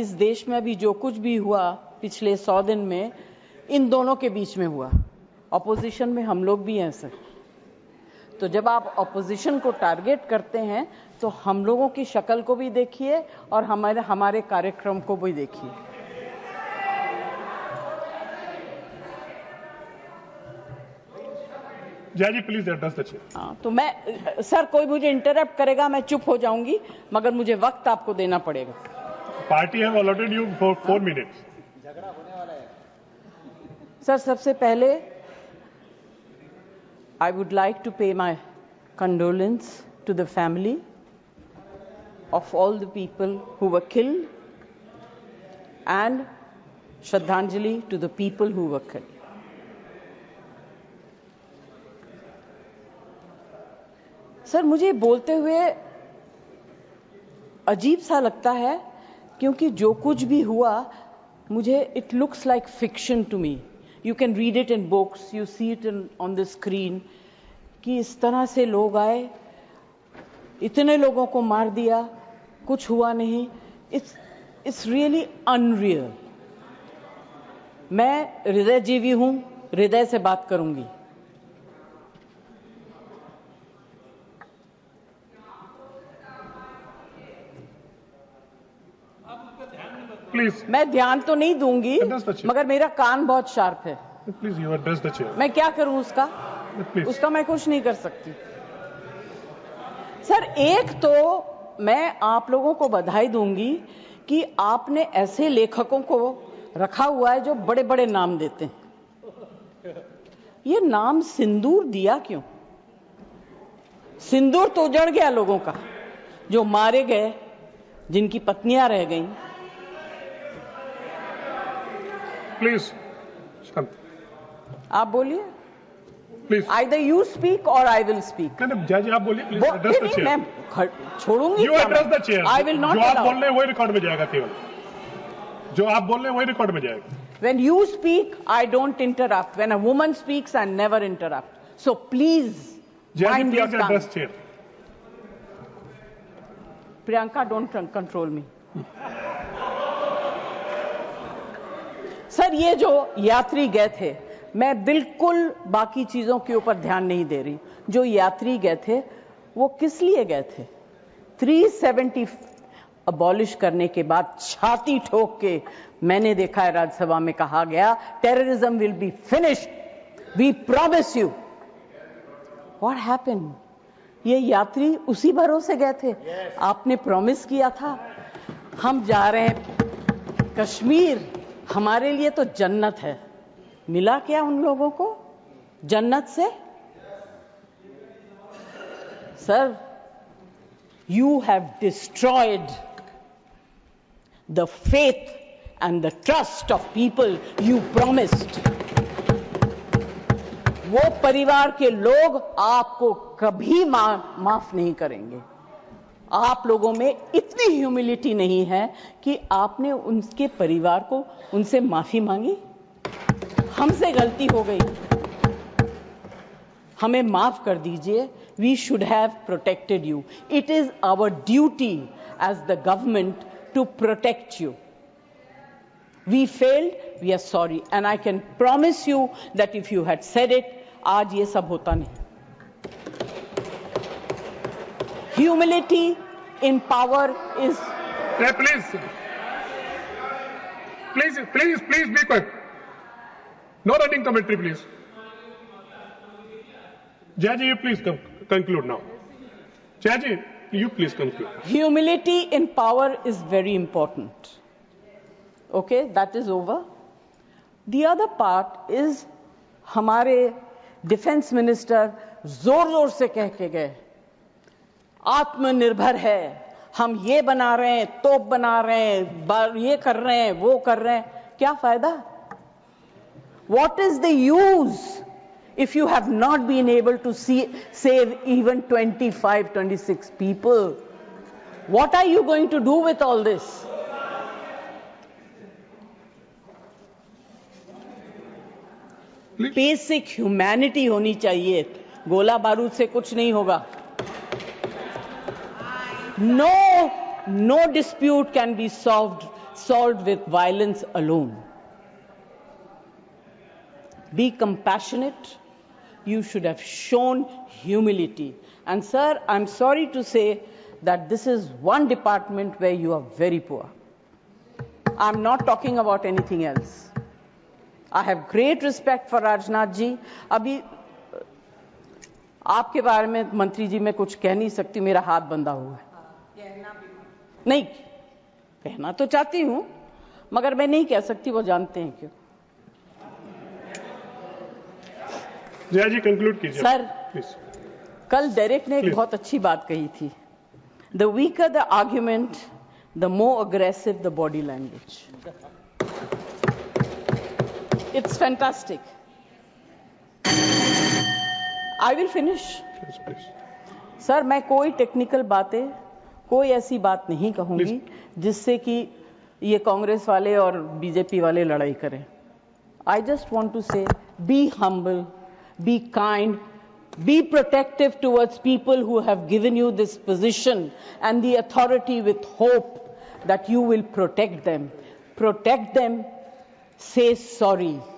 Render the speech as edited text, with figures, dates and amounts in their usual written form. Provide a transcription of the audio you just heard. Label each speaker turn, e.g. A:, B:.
A: इस देश में अभी जो कुछ भी हुआ पिछले 100 दिन में, इन दोनों के बीच में हुआ। ऑपोजिशन में हम लोग भी हैं सर। तो जब आप ऑपोजिशन को टारगेट करते हैं तो हम लोगों की शक्ल को भी देखिए और हमारे कार्यक्रम को भी देखिए।
B: जय जी प्लीज एड्रेस द चेयर।
A: हाँ, तो मैं सर, कोई मुझे इंटरप्ट करेगा मैं चुप हो जाऊंगी, मगर मुझे वक्त आपको देना पड़ेगा।
B: Party have allotted you for 4 minutes.
C: झगड़ा होने वाला है
A: सर, सबसे पहले I would like to pay my condolence to the family of all the people who were killed and Shraddhanjali to the people who were killed. Sir, मुझे बोलते हुए अजीब सा लगता है क्योंकि जो कुछ भी हुआ मुझे it looks like fiction to me. You can read it in books, you see it on the screen कि इस तरह से लोग आए, इतने लोगों को मार दिया, कुछ हुआ नहीं। It's really unreal। मैं हृदयजीवी हूं, हृदय से बात करूंगी।
B: प्लीज
A: मैं ध्यान तो नहीं दूंगी, मगर मेरा कान बहुत शार्प है।
B: Please you address the chair.
A: मैं क्या करूं उसका? उसका मैं कुछ नहीं कर सकती। सर, एक तो मैं आप लोगों को बधाई दूंगी कि आपने ऐसे लेखकों को रखा हुआ है जो बड़े बड़े नाम देते हैं। ये नाम सिंदूर दिया क्यों? सिंदूर तो उजड़ गया लोगों का, जो मारे गए, जिनकी पत्नियां रह गईं।
B: प्लीज
A: आप बोलिए।
B: प्लीज
A: आइदर यू स्पीक और आई विल स्पीक।
B: नहीं जय जी आप बोलिए। Please address the chair.
A: मैं छोड़ूंगी।
B: You address the chair.
A: I will not.
B: जो आप बोल रहे हैं वही रिकॉर्ड में जाएगा। केवल जो आप बोल रहे हैं वही रिकॉर्ड में जाएगा।
A: When you speak, I don't interrupt. When a woman speaks, I never interrupt. So please mind your tongue.
B: Address chair.
A: Priyanka, don't control me. Sir, ये जो यात्री गए थे, मैं बिल्कुल बाकी चीजों के ऊपर ध्यान नहीं दे रही। जो यात्री गए थे वो किस लिए गए थे? 370 अबॉलिश करने के बाद छाती ठोक के मैंने देखा है राज्यसभा में कहा गया, terrorism will be finished, we promise you. What happened? ये यात्री उसी भरोसे गए थे। आपने प्रॉमिस किया था हम जा रहे हैं कश्मीर, हमारे लिए तो जन्नत है। मिला क्या उन लोगों को जन्नत से? Sir, you have destroyed the faith and the trust of people you promised। वो परिवार के लोग आपको कभी माफ नहीं करेंगे। आप लोगों में इतनी ह्यूमिलिटी नहीं है कि आपने उनके परिवार को उनसे माफी मांगी। हमसे गलती हो गई, हमें माफ कर दीजिए। We should have protected you. It is our duty as the government to protect you. We failed, we are sorry, and I can promise you that if you had said it, आज ये सब होता नहीं। Humility in power is.
B: Yeah, please be quiet. No running commentary, please. Jai ji, you please conclude now. Jai ji, you please conclude.
A: Humility in power is very important. Okay, that is over. The other part is हमारे defence minister जोर जोर से कह के गए, आत्मनिर्भर है, हम ये बना रहे हैं, तोप बना रहे हैं, ये कर रहे हैं, वो कर रहे हैं। क्या फायदा? What is the use if you have not been able to save even 25-26 people? What are you going to do with all this? Basic humanity होनी चाहिए। गोला बारूद से कुछ नहीं होगा। No dispute can be solved solved with violence alone. Be compassionate. You should have shown humility. And sir, I'm sorry to say that this is one department where you are very poor. I'm not talking about anything else. I have great respect for Rajnath ji. अभी आपके बारे में मंत्री जी मैं कुछ कह नहीं सकती, मेरा हाथ बंधा हुआ है। नहीं कहना तो चाहती हूं, मगर मैं नहीं कह सकती, वो जानते हैं क्यों।
B: जया जी कंक्लूड कीजिए
A: सर,
B: प्लीज।
A: कल डेरेक ने एक बहुत अच्छी बात कही थी, the weaker the argument the more aggressive the body language. It's fantastic. I will finish. Sir, मैं कोई टेक्निकल बातें, कोई ऐसी बात नहीं कहूंगी जिससे कि ये कांग्रेस वाले और बीजेपी वाले लड़ाई करें। आई जस्ट वांट टू से be humble, be kind, be protective towards people who have given you this position and the authority, with hope that you will protect them. Protect them, say sorry.